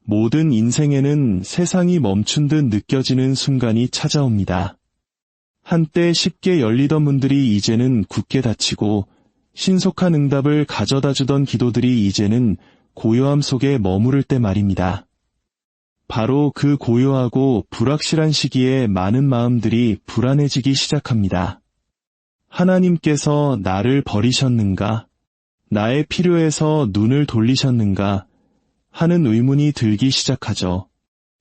모든 인생에는 세상이 멈춘 듯 느껴지는 순간이 찾아옵니다. 한때 쉽게 열리던 문들이 이제는 굳게 닫히고 신속한 응답을 가져다주던 기도들이 이제는 고요함 속에 머무를 때 말입니다. 바로 그 고요하고 불확실한 시기에 많은 마음들이 불안해지기 시작합니다. 하나님께서 나를 버리셨는가? 나의 필요에서 눈을 돌리셨는가? 하는 의문이 들기 시작하죠.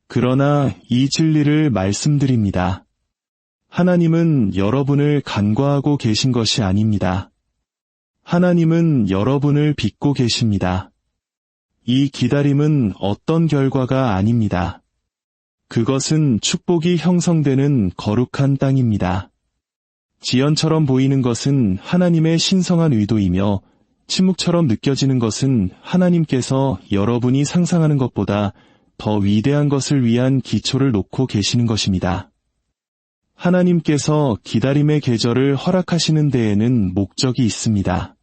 그러나 이 진리를 말씀드립니다. 하나님은 여러분을 간과하고 계신 것이 아닙니다. 하나님은 여러분을 빚고 계십니다. 이 기다림은 어떤 결과가 아닙니다. 그것은 축복이 형성되는 거룩한 땅입니다. 지연처럼 보이는 것은 하나님의 신성한 의도이며 침묵처럼 느껴지는 것은 하나님께서 여러분이 상상하는 것보다 더 위대한 것을 위한 기초를 놓고 계시는 것입니다. 하나님께서 기다림의 계절을 허락하시는 데에는 목적이 있습니다.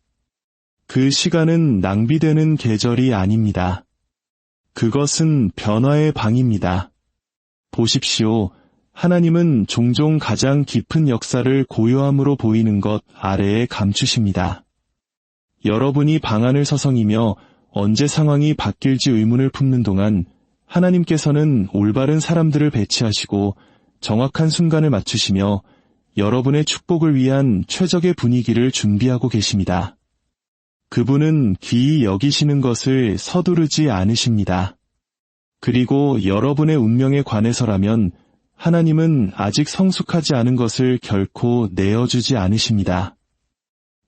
그 시간은 낭비되는 계절이 아닙니다. 그것은 변화의 방입니다. 보십시오. 하나님은 종종 가장 깊은 역사를 고요함으로 보이는 것 아래에 감추십니다. 여러분이 방안을 서성이며 언제 상황이 바뀔지 의문을 품는 동안 하나님께서는 올바른 사람들을 배치하시고 정확한 순간을 맞추시며 여러분의 축복을 위한 최적의 분위기를 준비하고 계십니다. 그분은 귀히 여기시는 것을 서두르지 않으십니다. 그리고 여러분의 운명에 관해서라면 하나님은 아직 성숙하지 않은 것을 결코 내어주지 않으십니다.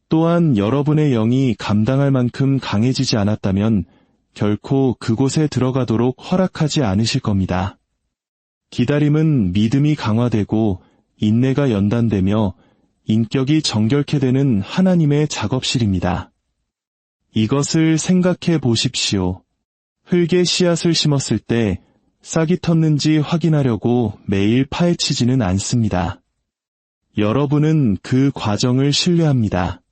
또한 여러분의 영이 감당할 만큼 강해지지 않았다면 결코 그곳에 들어가도록 허락하지 않으실 겁니다. 기다림은 믿음이 강화되고 인내가 연단되며 인격이 정결케 되는 하나님의 작업실입니다. 이것을 생각해 보십시오. 흙에 씨앗을 심었을 때 싹이 텄는지 확인하려고 매일 파헤치지는 않습니다. 여러분은 그 과정을 신뢰합니다.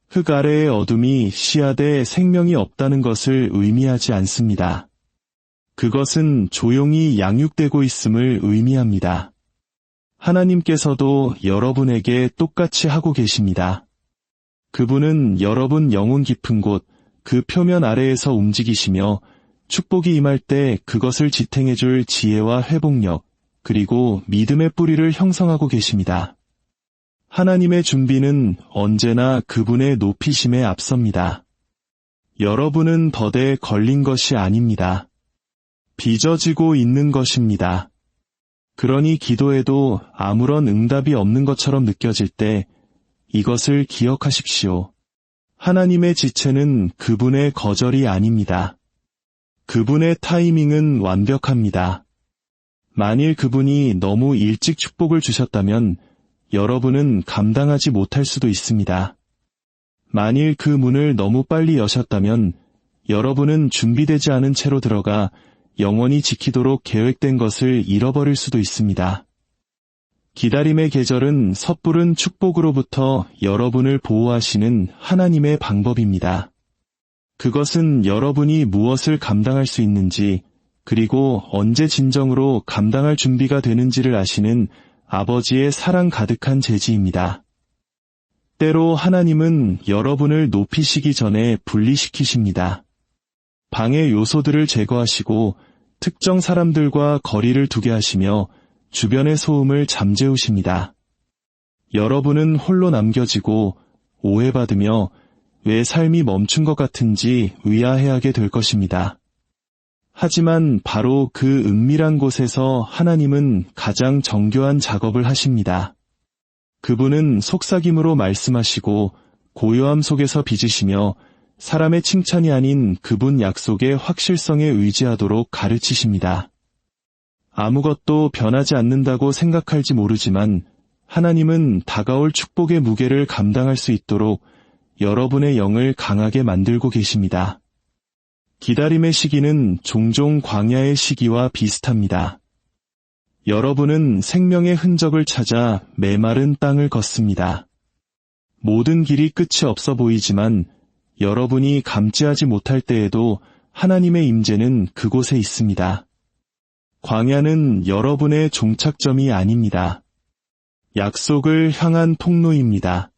흙 아래의 어둠이 씨앗에 생명이 없다는 것을 의미하지 않습니다. 그것은 조용히 양육되고 있음을 의미합니다. 하나님께서도 여러분에게 똑같이 하고 계십니다. 그분은 여러분 영혼 깊은 곳, 그 표면 아래에서 움직이시며 축복이 임할 때 그것을 지탱해줄 지혜와 회복력, 그리고 믿음의 뿌리를 형성하고 계십니다. 하나님의 준비는 언제나 그분의 높이심에 앞섭니다. 여러분은 덫에 걸린 것이 아닙니다. 빚어지고 있는 것입니다. 그러니 기도해도 아무런 응답이 없는 것처럼 느껴질 때 이것을 기억하십시오. 하나님의 지체는 그분의 거절이 아닙니다. 그분의 타이밍은 완벽합니다. 만일 그분이 너무 일찍 축복을 주셨다면 여러분은 감당하지 못할 수도 있습니다. 만일 그 문을 너무 빨리 여셨다면 여러분은 준비되지 않은 채로 들어가 영원히 지키도록 계획된 것을 잃어버릴 수도 있습니다. 기다림의 계절은 섣부른 축복으로부터 여러분을 보호하시는 하나님의 방법입니다. 그것은 여러분이 무엇을 감당할 수 있는지, 그리고 언제 진정으로 감당할 준비가 되는지를 아시는 아버지의 사랑 가득한 제지입니다. 때로 하나님은 여러분을 높이시기 전에 분리시키십니다. 방해 요소들을 제거하시고 특정 사람들과 거리를 두게 하시며 주변의 소음을 잠재우십니다. 여러분은 홀로 남겨지고 오해받으며 왜 삶이 멈춘 것 같은지 의아해하게 될 것입니다. 하지만 바로 그 은밀한 곳에서 하나님은 가장 정교한 작업을 하십니다. 그분은 속삭임으로 말씀하시고 고요함 속에서 빚으시며 사람의 칭찬이 아닌 그분 약속의 확실성에 의지하도록 가르치십니다. 아무것도 변하지 않는다고 생각할지 모르지만 하나님은 다가올 축복의 무게를 감당할 수 있도록 여러분의 영을 강하게 만들고 계십니다. 기다림의 시기는 종종 광야의 시기와 비슷합니다. 여러분은 생명의 흔적을 찾아 메마른 땅을 걷습니다. 모든 길이 끝이 없어 보이지만 여러분이 감지하지 못할 때에도 하나님의 임재는 그곳에 있습니다. 광야는 여러분의 종착점이 아닙니다. 약속을 향한 통로입니다.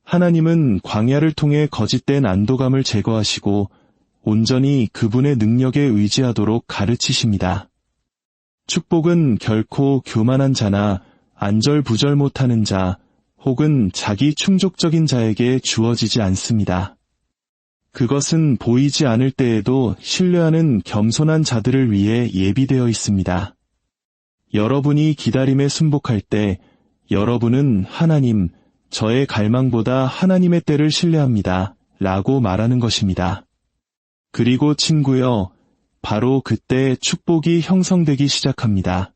하나님은 광야를 통해 거짓된 안도감을 제거하시고 온전히 그분의 능력에 의지하도록 가르치십니다. 축복은 결코 교만한 자나 안절부절 못하는 자 혹은 자기 충족적인 자에게 주어지지 않습니다. 그것은 보이지 않을 때에도 신뢰하는 겸손한 자들을 위해 예비되어 있습니다. 여러분이 기다림에 순복할 때 여러분은 하나님, 저의 갈망보다 하나님의 때를 신뢰합니다. 라고 말하는 것입니다. 그리고 친구여, 바로 그때 축복이 형성되기 시작합니다.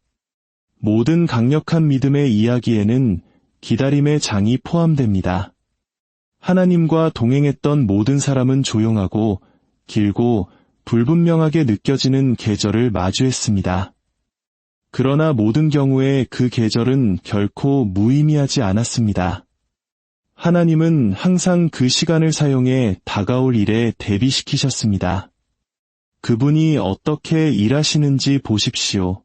모든 강력한 믿음의 이야기에는 기다림의 장이 포함됩니다. 하나님과 동행했던 모든 사람은 조용하고 길고 불분명하게 느껴지는 계절을 마주했습니다. 그러나 모든 경우에 그 계절은 결코 무의미하지 않았습니다. 하나님은 항상 그 시간을 사용해 다가올 일에 대비시키셨습니다. 그분이 어떻게 일하시는지 보십시오.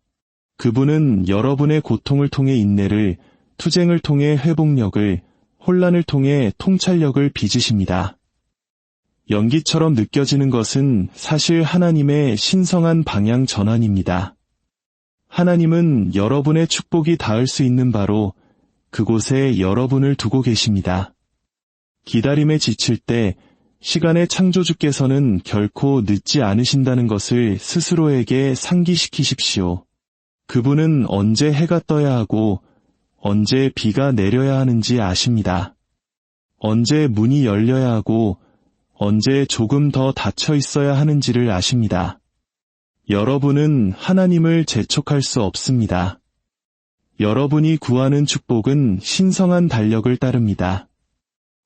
그분은 여러분의 고통을 통해 인내를, 투쟁을 통해 회복력을, 혼란을 통해 통찰력을 빚으십니다. 연기처럼 느껴지는 것은 사실 하나님의 신성한 방향 전환입니다. 하나님은 여러분의 축복이 닿을 수 있는 바로 그곳에 여러분을 두고 계십니다. 기다림에 지칠 때 시간의 창조주께서는 결코 늦지 않으신다는 것을 스스로에게 상기시키십시오. 그분은 언제 해가 떠야 하고 언제 비가 내려야 하는지 아십니다. 언제 문이 열려야 하고 언제 조금 더 닫혀 있어야 하는지를 아십니다. 여러분은 하나님을 재촉할 수 없습니다. 여러분이 구하는 축복은 신성한 달력을 따릅니다.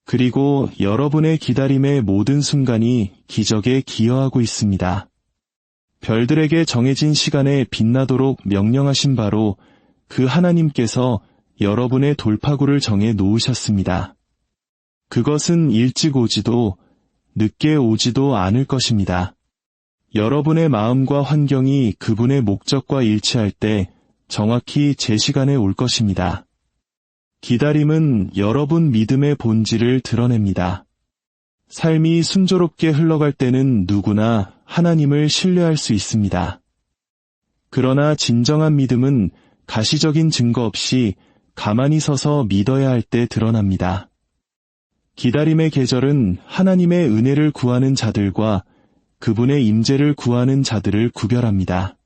그리고 여러분의 기다림의 모든 순간이 기적에 기여하고 있습니다. 별들에게 정해진 시간에 빛나도록 명령하신 바로 그 하나님께서 여러분의 돌파구를 정해 놓으셨습니다. 그것은 일찍 오지도 늦게 오지도 않을 것입니다. 여러분의 마음과 환경이 그분의 목적과 일치할 때 정확히 제 시간에 올 것입니다. 기다림은 여러분 믿음의 본질을 드러냅니다. 삶이 순조롭게 흘러갈 때는 누구나 하나님을 신뢰할 수 있습니다. 그러나 진정한 믿음은 가시적인 증거 없이 가만히 서서 믿어야 할 때 드러납니다. 기다림의 계절은 하나님의 은혜를 구하는 자들과 그분의 임재를 구하는 자들을 구별합니다.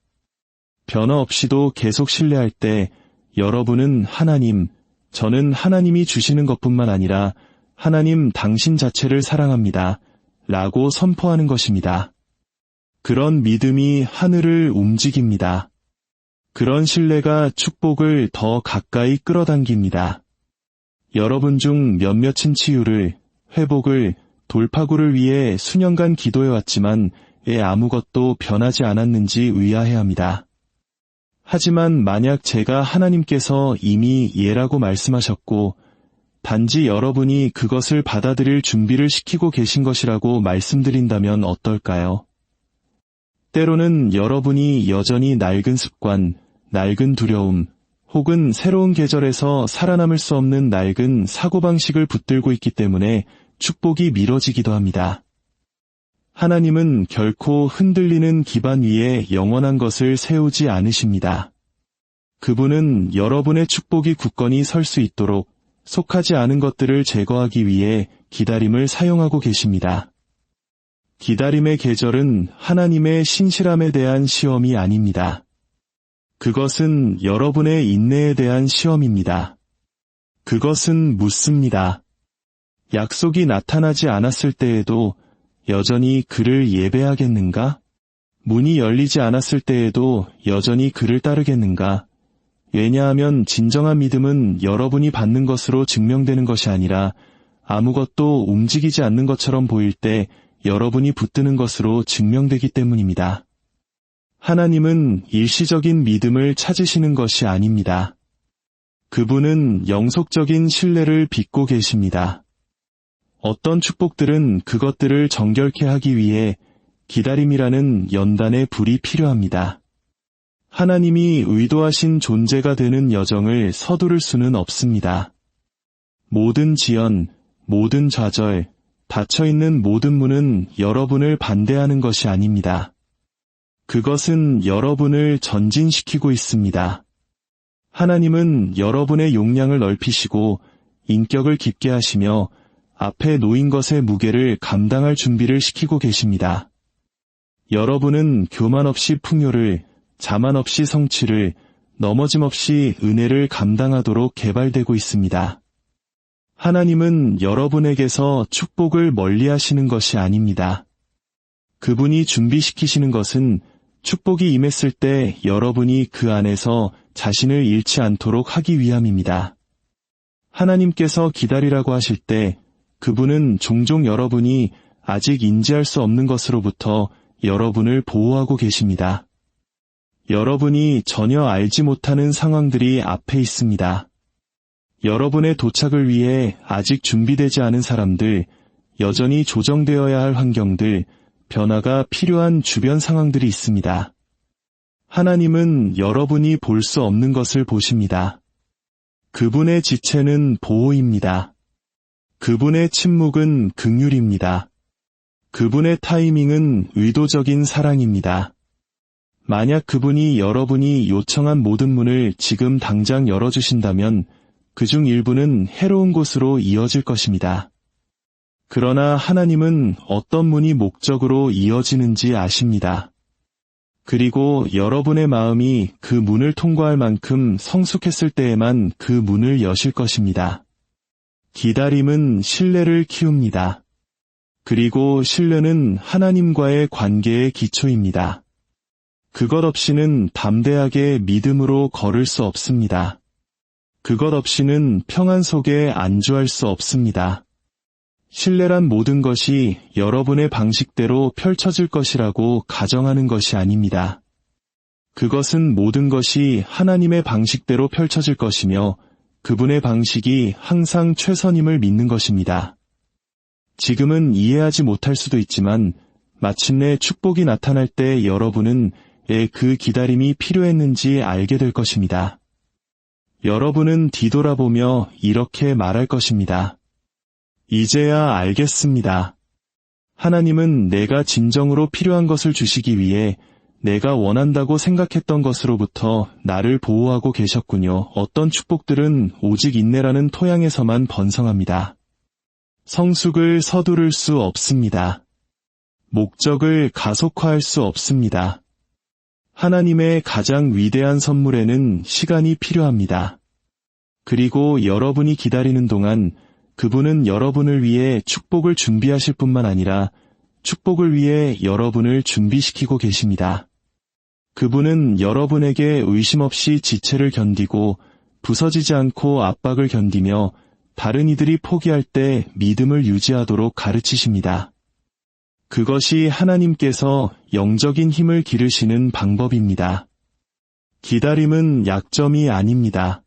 변화 없이도 계속 신뢰할 때 여러분은 하나님, 저는 하나님이 주시는 것뿐만 아니라 하나님 당신 자체를 사랑합니다. 라고 선포하는 것입니다. 그런 믿음이 하늘을 움직입니다. 그런 신뢰가 축복을 더 가까이 끌어당깁니다. 여러분 중 몇몇은 치유를, 회복을, 돌파구를 위해 수년간 기도해왔지만 왜 아무것도 변하지 않았는지 의아해합니다. 하지만 만약 제가 하나님께서 이미 예라고 말씀하셨고 단지 여러분이 그것을 받아들일 준비를 시키고 계신 것이라고 말씀드린다면 어떨까요? 때로는 여러분이 여전히 낡은 습관, 낡은 두려움, 혹은 새로운 계절에서 살아남을 수 없는 낡은 사고방식을 붙들고 있기 때문에 축복이 미뤄지기도 합니다. 하나님은 결코 흔들리는 기반 위에 영원한 것을 세우지 않으십니다. 그분은 여러분의 축복이 굳건히 설 수 있도록 속하지 않은 것들을 제거하기 위해 기다림을 사용하고 계십니다. 기다림의 계절은 하나님의 신실함에 대한 시험이 아닙니다. 그것은 여러분의 인내에 대한 시험입니다. 그것은 묻습니다. 약속이 나타나지 않았을 때에도 여전히 그를 예배하겠는가? 문이 열리지 않았을 때에도 여전히 그를 따르겠는가? 왜냐하면 진정한 믿음은 여러분이 받는 것으로 증명되는 것이 아니라 아무것도 움직이지 않는 것처럼 보일 때 여러분이 붙드는 것으로 증명되기 때문입니다. 하나님은 일시적인 믿음을 찾으시는 것이 아닙니다. 그분은 영속적인 신뢰를 빚고 계십니다. 어떤 축복들은 그것들을 정결케 하기 위해 기다림이라는 연단의 불이 필요합니다. 하나님이 의도하신 존재가 되는 여정을 서두를 수는 없습니다. 모든 지연, 모든 좌절, 닫혀있는 모든 문은 여러분을 반대하는 것이 아닙니다. 그것은 여러분을 전진시키고 있습니다. 하나님은 여러분의 용량을 넓히시고 인격을 깊게 하시며 앞에 놓인 것의 무게를 감당할 준비를 시키고 계십니다. 여러분은 교만 없이 풍요를, 자만 없이 성취를, 넘어짐 없이 은혜를 감당하도록 개발되고 있습니다. 하나님은 여러분에게서 축복을 멀리하시는 것이 아닙니다. 그분이 준비시키시는 것은 축복이 임했을 때 여러분이 그 안에서 자신을 잃지 않도록 하기 위함입니다. 하나님께서 기다리라고 하실 때 그분은 종종 여러분이 아직 인지할 수 없는 것으로부터 여러분을 보호하고 계십니다. 여러분이 전혀 알지 못하는 상황들이 앞에 있습니다. 여러분의 도착을 위해 아직 준비되지 않은 사람들, 여전히 조정되어야 할 환경들, 변화가 필요한 주변 상황들이 있습니다. 하나님은 여러분이 볼 수 없는 것을 보십니다. 그분의 지체는 보호입니다. 그분의 침묵은 긍휼입니다. 그분의 타이밍은 의도적인 사랑입니다. 만약 그분이 여러분이 요청한 모든 문을 지금 당장 열어주신다면 그중 일부는 해로운 곳으로 이어질 것입니다. 그러나 하나님은 어떤 문이 목적으로 이어지는지 아십니다. 그리고 여러분의 마음이 그 문을 통과할 만큼 성숙했을 때에만 그 문을 여실 것입니다. 기다림은 신뢰를 키웁니다. 그리고 신뢰는 하나님과의 관계의 기초입니다. 그것 없이는 담대하게 믿음으로 걸을 수 없습니다. 그것 없이는 평안 속에 안주할 수 없습니다. 신뢰란 모든 것이 여러분의 방식대로 펼쳐질 것이라고 가정하는 것이 아닙니다. 그것은 모든 것이 하나님의 방식대로 펼쳐질 것이며 그분의 방식이 항상 최선임을 믿는 것입니다. 지금은 이해하지 못할 수도 있지만 마침내 축복이 나타날 때 여러분은 왜 그 기다림이 필요했는지 알게 될 것입니다. 여러분은 뒤돌아보며 이렇게 말할 것입니다. 이제야 알겠습니다. 하나님은 내가 진정으로 필요한 것을 주시기 위해 내가 원한다고 생각했던 것으로부터 나를 보호하고 계셨군요. 어떤 축복들은 오직 인내라는 토양에서만 번성합니다. 성숙을 서두를 수 없습니다. 목적을 가속화할 수 없습니다. 하나님의 가장 위대한 선물에는 시간이 필요합니다. 그리고 여러분이 기다리는 동안 그분은 여러분을 위해 축복을 준비하실 뿐만 아니라 축복을 위해 여러분을 준비시키고 계십니다. 그분은 여러분에게 의심 없이 지체를 견디고 부서지지 않고 압박을 견디며 다른 이들이 포기할 때 믿음을 유지하도록 가르치십니다. 그것이 하나님께서 영적인 힘을 기르시는 방법입니다. 기다림은 약점이 아닙니다.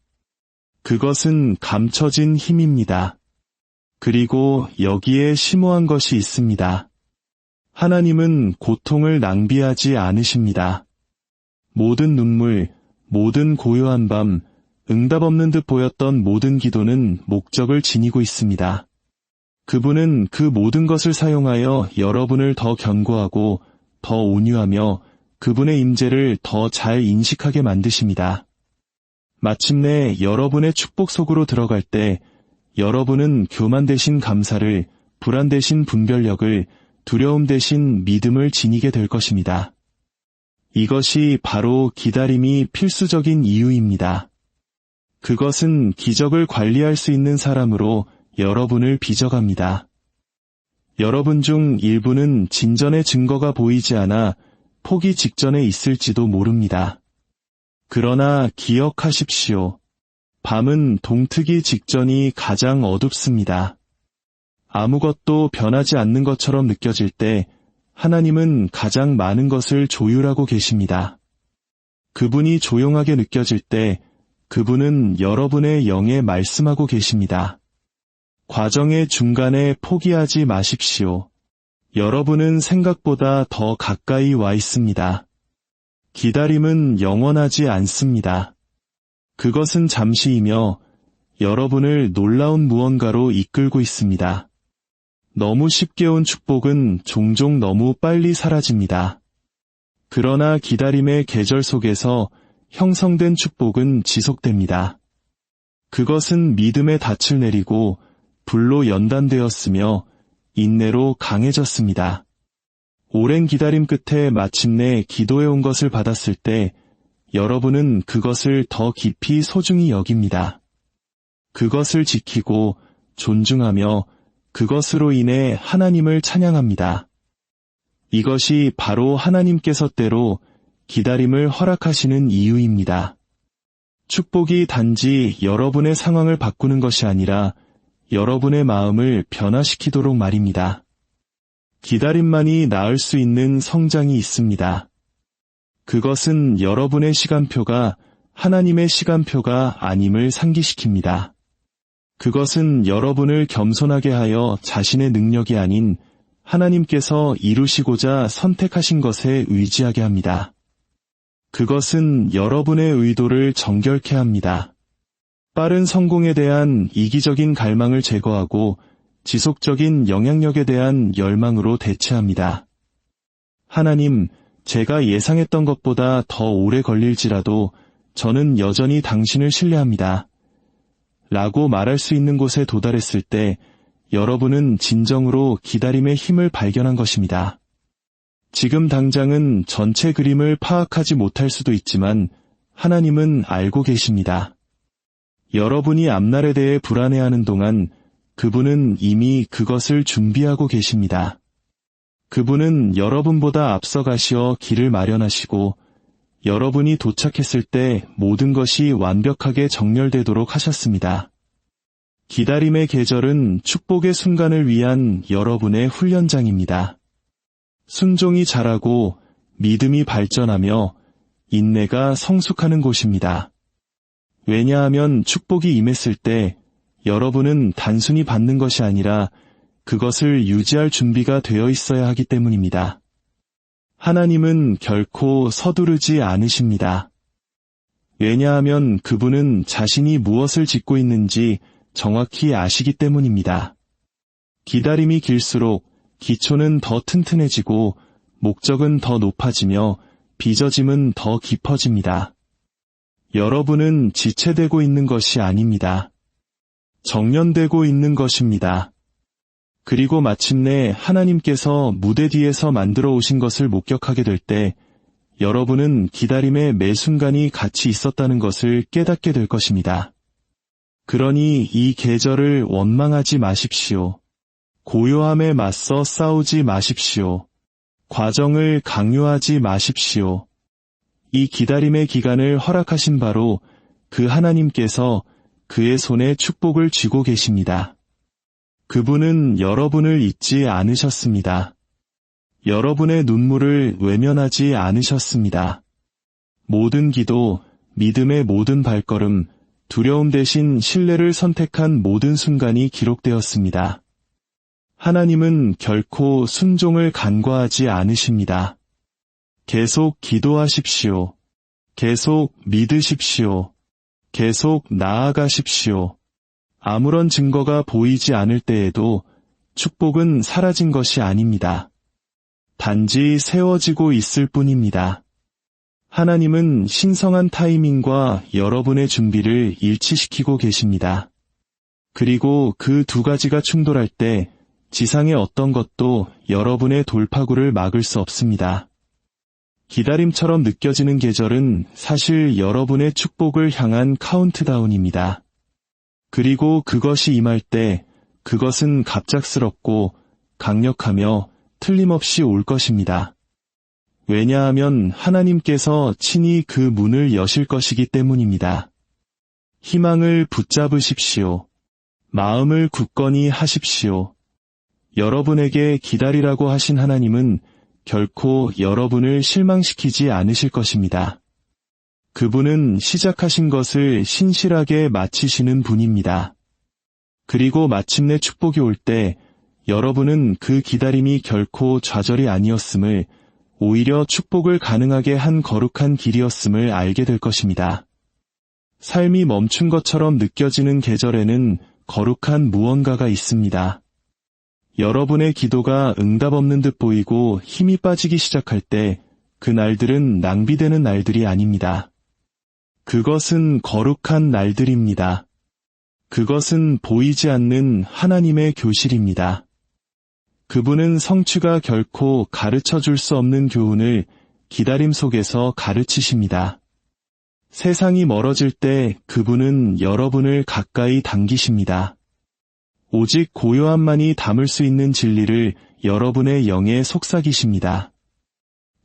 그것은 감춰진 힘입니다. 그리고 여기에 심오한 것이 있습니다. 하나님은 고통을 낭비하지 않으십니다. 모든 눈물, 모든 고요한 밤, 응답 없는 듯 보였던 모든 기도는 목적을 지니고 있습니다. 그분은 그 모든 것을 사용하여 여러분을 더 견고하고 더 온유하며 그분의 임재를 더 잘 인식하게 만드십니다. 마침내 여러분의 축복 속으로 들어갈 때 여러분은 교만 대신 감사를, 불안 대신 분별력을, 두려움 대신 믿음을 지니게 될 것입니다. 이것이 바로 기다림이 필수적인 이유입니다. 그것은 기적을 관리할 수 있는 사람으로 여러분을 빚어갑니다. 여러분 중 일부는 진전의 증거가 보이지 않아 포기 직전에 있을지도 모릅니다. 그러나 기억하십시오. 밤은 동트기 직전이 가장 어둡습니다. 아무것도 변하지 않는 것처럼 느껴질 때 하나님은 가장 많은 것을 조율하고 계십니다. 그분이 조용하게 느껴질 때 그분은 여러분의 영에 말씀하고 계십니다. 과정의 중간에 포기하지 마십시오. 여러분은 생각보다 더 가까이 와 있습니다. 기다림은 영원하지 않습니다. 그것은 잠시이며 여러분을 놀라운 무언가로 이끌고 있습니다. 너무 쉽게 온 축복은 종종 너무 빨리 사라집니다. 그러나 기다림의 계절 속에서 형성된 축복은 지속됩니다. 그것은 믿음의 닻을 내리고 불로 연단되었으며 인내로 강해졌습니다. 오랜 기다림 끝에 마침내 기도해온 것을 받았을 때 여러분은 그것을 더 깊이 소중히 여깁니다. 그것을 지키고 존중하며 그것으로 인해 하나님을 찬양합니다. 이것이 바로 하나님께서 때로 기다림을 허락하시는 이유입니다. 축복이 단지 여러분의 상황을 바꾸는 것이 아니라 여러분의 마음을 변화시키도록 말입니다. 기다림만이 낳을 수 있는 성장이 있습니다. 그것은 여러분의 시간표가 하나님의 시간표가 아님을 상기시킵니다. 그것은 여러분을 겸손하게 하여 자신의 능력이 아닌 하나님께서 이루시고자 선택하신 것에 의지하게 합니다. 그것은 여러분의 의도를 정결케 합니다. 빠른 성공에 대한 이기적인 갈망을 제거하고 지속적인 영향력에 대한 열망으로 대체합니다. 하나님, 제가 예상했던 것보다 더 오래 걸릴지라도 저는 여전히 당신을 신뢰합니다. 라고 말할 수 있는 곳에 도달했을 때 여러분은 진정으로 기다림의 힘을 발견한 것입니다. 지금 당장은 전체 그림을 파악하지 못할 수도 있지만 하나님은 알고 계십니다. 여러분이 앞날에 대해 불안해하는 동안 그분은 이미 그것을 준비하고 계십니다. 그분은 여러분보다 앞서 가시어 길을 마련하시고 여러분이 도착했을 때 모든 것이 완벽하게 정렬되도록 하셨습니다. 기다림의 계절은 축복의 순간을 위한 여러분의 훈련장입니다. 순종이 자라고 믿음이 발전하며 인내가 성숙하는 곳입니다. 왜냐하면 축복이 임했을 때 여러분은 단순히 받는 것이 아니라 그것을 유지할 준비가 되어 있어야 하기 때문입니다. 하나님은 결코 서두르지 않으십니다. 왜냐하면 그분은 자신이 무엇을 짓고 있는지 정확히 아시기 때문입니다. 기다림이 길수록 기초는 더 튼튼해지고 목적은 더 높아지며 빚어짐은 더 깊어집니다. 여러분은 지체되고 있는 것이 아닙니다. 정련되고 있는 것입니다. 그리고 마침내 하나님께서 무대 뒤에서 만들어 오신 것을 목격하게 될 때 여러분은 기다림의 매 순간이 가치 있었다는 것을 깨닫게 될 것입니다. 그러니 이 계절을 원망하지 마십시오. 고요함에 맞서 싸우지 마십시오. 과정을 강요하지 마십시오. 이 기다림의 기간을 허락하신 바로 그 하나님께서 그의 손에 축복을 쥐고 계십니다. 그분은 여러분을 잊지 않으셨습니다. 여러분의 눈물을 외면하지 않으셨습니다. 모든 기도, 믿음의 모든 발걸음, 두려움 대신 신뢰를 선택한 모든 순간이 기록되었습니다. 하나님은 결코 순종을 간과하지 않으십니다. 계속 기도하십시오. 계속 믿으십시오. 계속 나아가십시오. 아무런 증거가 보이지 않을 때에도 축복은 사라진 것이 아닙니다. 단지 세워지고 있을 뿐입니다. 하나님은 신성한 타이밍과 여러분의 준비를 일치시키고 계십니다. 그리고 그 두 가지가 충돌할 때 지상의 어떤 것도 여러분의 돌파구를 막을 수 없습니다. 기다림처럼 느껴지는 계절은 사실 여러분의 축복을 향한 카운트다운입니다. 그리고 그것이 임할 때 그것은 갑작스럽고 강력하며 틀림없이 올 것입니다. 왜냐하면 하나님께서 친히 그 문을 여실 것이기 때문입니다. 희망을 붙잡으십시오. 마음을 굳건히 하십시오. 여러분에게 기다리라고 하신 하나님은 결코 여러분을 실망시키지 않으실 것입니다. 그분은 시작하신 것을 신실하게 마치시는 분입니다. 그리고 마침내 축복이 올 때 여러분은 그 기다림이 결코 좌절이 아니었음을, 오히려 축복을 가능하게 한 거룩한 길이었음을 알게 될 것입니다. 삶이 멈춘 것처럼 느껴지는 계절에는 거룩한 무언가가 있습니다. 여러분의 기도가 응답 없는 듯 보이고 힘이 빠지기 시작할 때 그 날들은 낭비되는 날들이 아닙니다. 그것은 거룩한 날들입니다. 그것은 보이지 않는 하나님의 교실입니다. 그분은 성취가 결코 가르쳐 줄 수 없는 교훈을 기다림 속에서 가르치십니다. 세상이 멀어질 때 그분은 여러분을 가까이 당기십니다. 오직 고요함만이 담을 수 있는 진리를 여러분의 영에 속삭이십니다.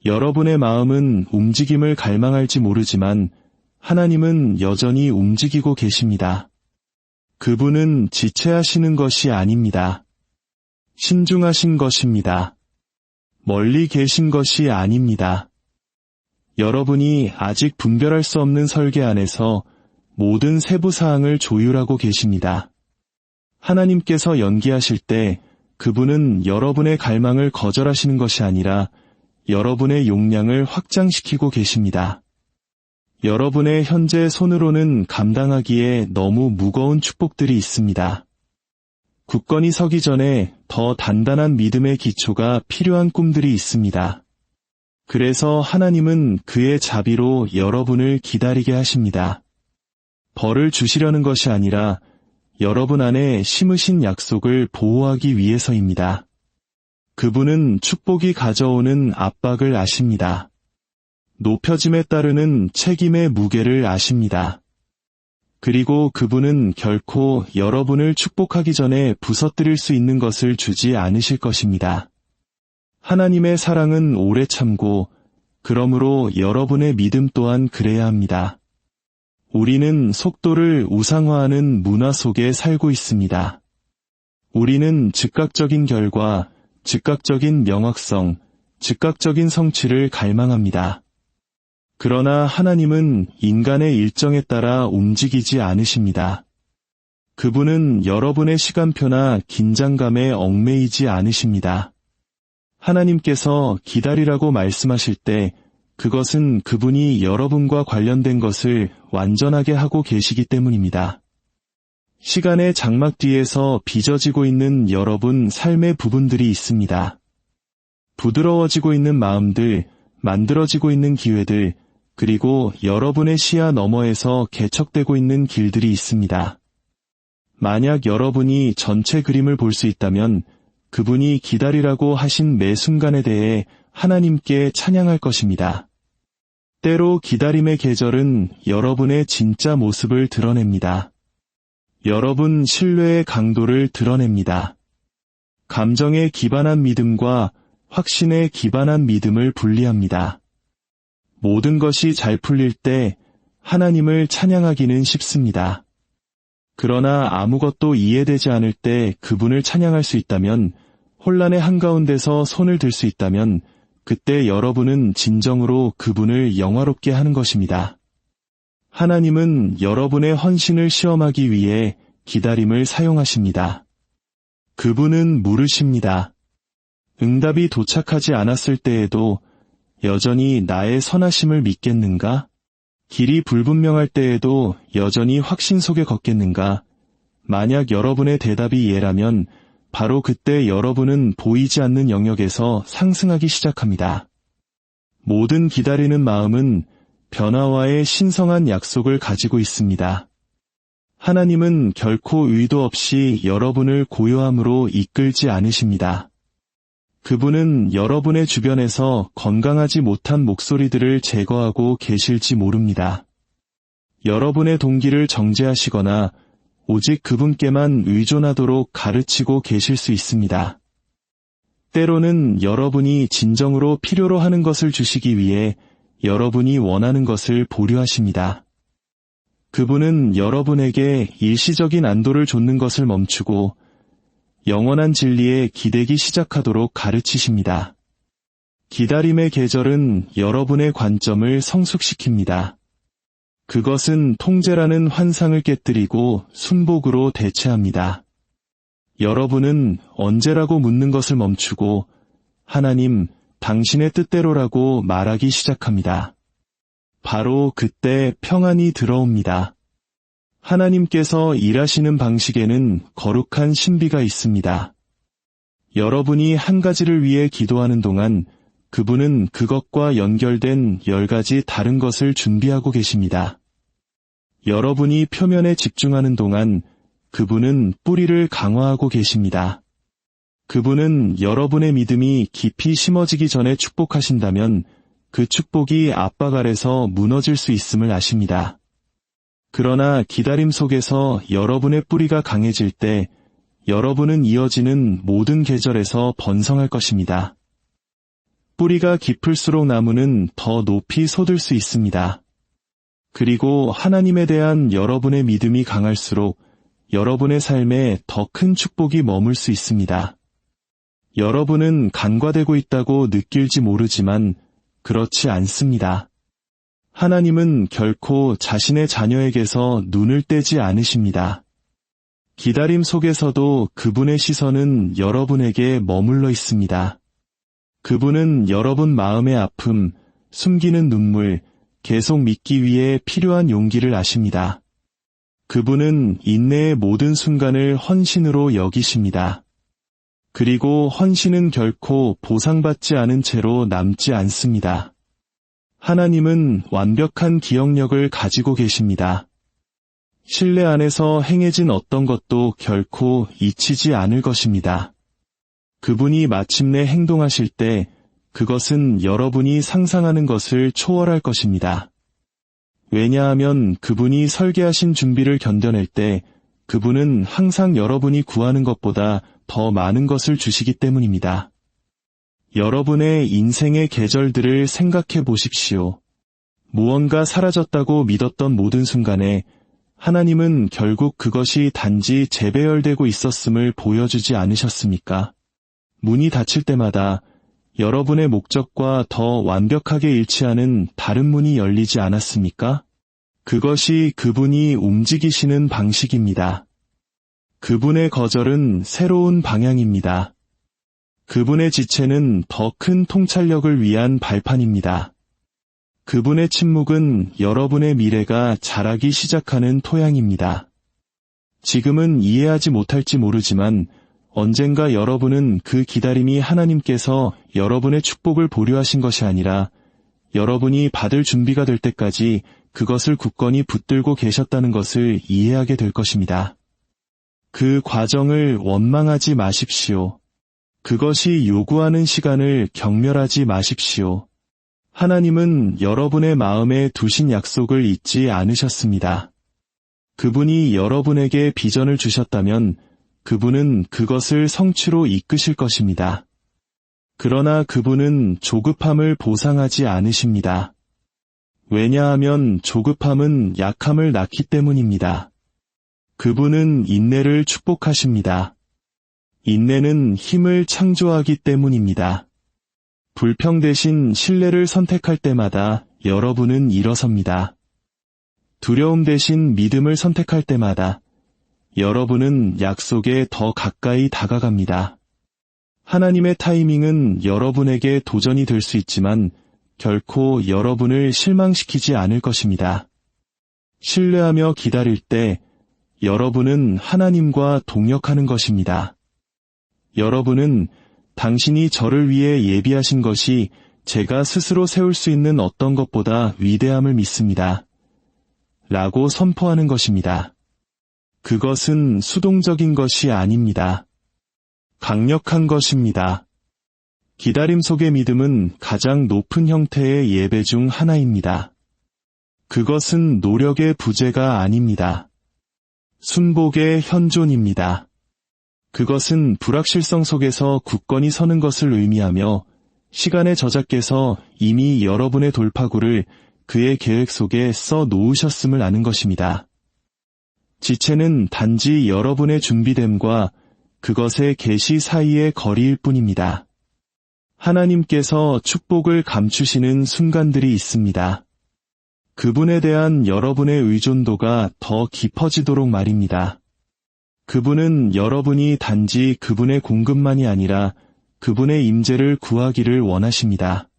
여러분의 마음은 움직임을 갈망할지 모르지만 하나님은 여전히 움직이고 계십니다. 그분은 지체하시는 것이 아닙니다. 신중하신 것입니다. 멀리 계신 것이 아닙니다. 여러분이 아직 분별할 수 없는 설계 안에서 모든 세부 사항을 조율하고 계십니다. 하나님께서 연기하실 때 그분은 여러분의 갈망을 거절하시는 것이 아니라 여러분의 용량을 확장시키고 계십니다. 여러분의 현재 손으로는 감당하기에 너무 무거운 축복들이 있습니다. 굳건히 서기 전에 더 단단한 믿음의 기초가 필요한 꿈들이 있습니다. 그래서 하나님은 그의 자비로 여러분을 기다리게 하십니다. 벌을 주시려는 것이 아니라 여러분 안에 심으신 약속을 보호하기 위해서입니다. 그분은 축복이 가져오는 압박을 아십니다. 높여짐에 따르는 책임의 무게를 아십니다. 그리고 그분은 결코 여러분을 축복하기 전에 부서뜨릴 수 있는 것을 주지 않으실 것입니다. 하나님의 사랑은 오래 참고, 그러므로 여러분의 믿음 또한 그래야 합니다. 우리는 속도를 우상화하는 문화 속에 살고 있습니다. 우리는 즉각적인 결과, 즉각적인 명확성, 즉각적인 성취를 갈망합니다. 그러나 하나님은 인간의 일정에 따라 움직이지 않으십니다. 그분은 여러분의 시간표나 긴장감에 얽매이지 않으십니다. 하나님께서 기다리라고 말씀하실 때 그것은 그분이 여러분과 관련된 것을 완전하게 하고 계시기 때문입니다. 시간의 장막 뒤에서 빚어지고 있는 여러분 삶의 부분들이 있습니다. 부드러워지고 있는 마음들, 만들어지고 있는 기회들, 그리고 여러분의 시야 너머에서 개척되고 있는 길들이 있습니다. 만약 여러분이 전체 그림을 볼 수 있다면 그분이 기다리라고 하신 매 순간에 대해 하나님께 찬양할 것입니다. 때로 기다림의 계절은 여러분의 진짜 모습을 드러냅니다. 여러분 신뢰의 강도를 드러냅니다. 감정에 기반한 믿음과 확신에 기반한 믿음을 분리합니다. 모든 것이 잘 풀릴 때 하나님을 찬양하기는 쉽습니다. 그러나 아무것도 이해되지 않을 때 그분을 찬양할 수 있다면, 혼란의 한가운데서 손을 들 수 있다면 그때 여러분은 진정으로 그분을 영화롭게 하는 것입니다. 하나님은 여러분의 헌신을 시험하기 위해 기다림을 사용하십니다. 그분은 물으십니다. 응답이 도착하지 않았을 때에도 여전히 나의 선하심을 믿겠는가? 길이 불분명할 때에도 여전히 확신 속에 걷겠는가? 만약 여러분의 대답이 예라면 바로 그때 여러분은 보이지 않는 영역에서 상승하기 시작합니다. 모든 기다리는 마음은 변화와의 신성한 약속을 가지고 있습니다. 하나님은 결코 의도 없이 여러분을 고요함으로 이끌지 않으십니다. 그분은 여러분의 주변에서 건강하지 못한 목소리들을 제거하고 계실지 모릅니다. 여러분의 동기를 정죄하시거나 오직 그분께만 의존하도록 가르치고 계실 수 있습니다. 때로는 여러분이 진정으로 필요로 하는 것을 주시기 위해 여러분이 원하는 것을 보류하십니다. 그분은 여러분에게 일시적인 안도를 좇는 것을 멈추고 영원한 진리에 기대기 시작하도록 가르치십니다. 기다림의 계절은 여러분의 관점을 성숙시킵니다. 그것은 통제라는 환상을 깨뜨리고 순복으로 대체합니다. 여러분은 언제라고 묻는 것을 멈추고 하나님, 당신의 뜻대로라고 말하기 시작합니다. 바로 그때 평안이 들어옵니다. 하나님께서 일하시는 방식에는 거룩한 신비가 있습니다. 여러분이 한 가지를 위해 기도하는 동안 그분은 그것과 연결된 10가지 다른 것을 준비하고 계십니다. 여러분이 표면에 집중하는 동안 그분은 뿌리를 강화하고 계십니다. 그분은 여러분의 믿음이 깊이 심어지기 전에 축복하신다면 그 축복이 압박 아래서 무너질 수 있음을 아십니다. 그러나 기다림 속에서 여러분의 뿌리가 강해질 때 여러분은 이어지는 모든 계절에서 번성할 것입니다. 뿌리가 깊을수록 나무는 더 높이 솟을 수 있습니다. 그리고 하나님에 대한 여러분의 믿음이 강할수록 여러분의 삶에 더 큰 축복이 머물 수 있습니다. 여러분은 간과되고 있다고 느낄지 모르지만 그렇지 않습니다. 하나님은 결코 자신의 자녀에게서 눈을 떼지 않으십니다. 기다림 속에서도 그분의 시선은 여러분에게 머물러 있습니다. 그분은 여러분 마음의 아픔, 숨기는 눈물, 계속 믿기 위해 필요한 용기를 아십니다. 그분은 인내의 모든 순간을 헌신으로 여기십니다. 그리고 헌신은 결코 보상받지 않은 채로 남지 않습니다. 하나님은 완벽한 기억력을 가지고 계십니다. 신뢰 안에서 행해진 어떤 것도 결코 잊히지 않을 것입니다. 그분이 마침내 행동하실 때 그것은 여러분이 상상하는 것을 초월할 것입니다. 왜냐하면 그분이 설계하신 준비를 견뎌낼 때 그분은 항상 여러분이 구하는 것보다 더 많은 것을 주시기 때문입니다. 여러분의 인생의 계절들을 생각해 보십시오. 무언가 사라졌다고 믿었던 모든 순간에 하나님은 결국 그것이 단지 재배열되고 있었음을 보여주지 않으셨습니까? 문이 닫힐 때마다 여러분의 목적과 더 완벽하게 일치하는 다른 문이 열리지 않았습니까? 그것이 그분이 움직이시는 방식입니다. 그분의 거절은 새로운 방향입니다. 그분의 지체는 더 큰 통찰력을 위한 발판입니다. 그분의 침묵은 여러분의 미래가 자라기 시작하는 토양입니다. 지금은 이해하지 못할지 모르지만 언젠가 여러분은 그 기다림이 하나님께서 여러분의 축복을 보류하신 것이 아니라 여러분이 받을 준비가 될 때까지 그것을 굳건히 붙들고 계셨다는 것을 이해하게 될 것입니다. 그 과정을 원망하지 마십시오. 그것이 요구하는 시간을 경멸하지 마십시오. 하나님은 여러분의 마음에 두신 약속을 잊지 않으셨습니다. 그분이 여러분에게 비전을 주셨다면 그분은 그것을 성취로 이끄실 것입니다. 그러나 그분은 조급함을 보상하지 않으십니다. 왜냐하면 조급함은 약함을 낳기 때문입니다. 그분은 인내를 축복하십니다. 인내는 힘을 창조하기 때문입니다. 불평 대신 신뢰를 선택할 때마다 여러분은 일어섭니다. 두려움 대신 믿음을 선택할 때마다 여러분은 약속에 더 가까이 다가갑니다. 하나님의 타이밍은 여러분에게 도전이 될 수 있지만 결코 여러분을 실망시키지 않을 것입니다. 신뢰하며 기다릴 때 여러분은 하나님과 동역하는 것입니다. 여러분은 당신이 저를 위해 예비하신 것이 제가 스스로 세울 수 있는 어떤 것보다 위대함을 믿습니다. 라고 선포하는 것입니다. 그것은 수동적인 것이 아닙니다. 강력한 것입니다. 기다림 속의 믿음은 가장 높은 형태의 예배 중 하나입니다. 그것은 노력의 부재가 아닙니다. 순복의 현존입니다. 그것은 불확실성 속에서 굳건히 서는 것을 의미하며 시간의 저자께서 이미 여러분의 돌파구를 그의 계획 속에 써 놓으셨음을 아는 것입니다. 지체는 단지 여러분의 준비됨과 그것의 계시 사이의 거리일 뿐입니다. 하나님께서 축복을 감추시는 순간들이 있습니다. 그분에 대한 여러분의 의존도가 더 깊어지도록 말입니다. 그분은 여러분이 단지 그분의 공급만이 아니라 그분의 임재를 구하기를 원하십니다.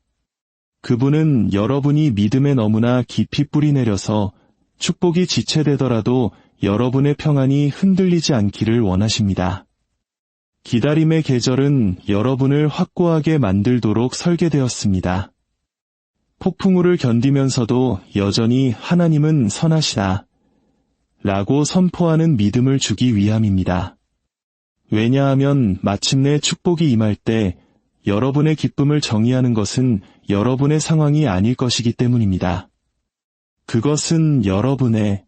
그분은 여러분이 믿음에 너무나 깊이 뿌리내려서 축복이 지체되더라도 여러분의 평안이 흔들리지 않기를 원하십니다. 기다림의 계절은 여러분을 확고하게 만들도록 설계되었습니다. 폭풍우를 견디면서도 여전히 하나님은 선하시다 라고 선포하는 믿음을 주기 위함입니다. 왜냐하면 마침내 축복이 임할 때 여러분의 기쁨을 정의하는 것은 여러분의 상황이 아닐 것이기 때문입니다. 그것은 여러분의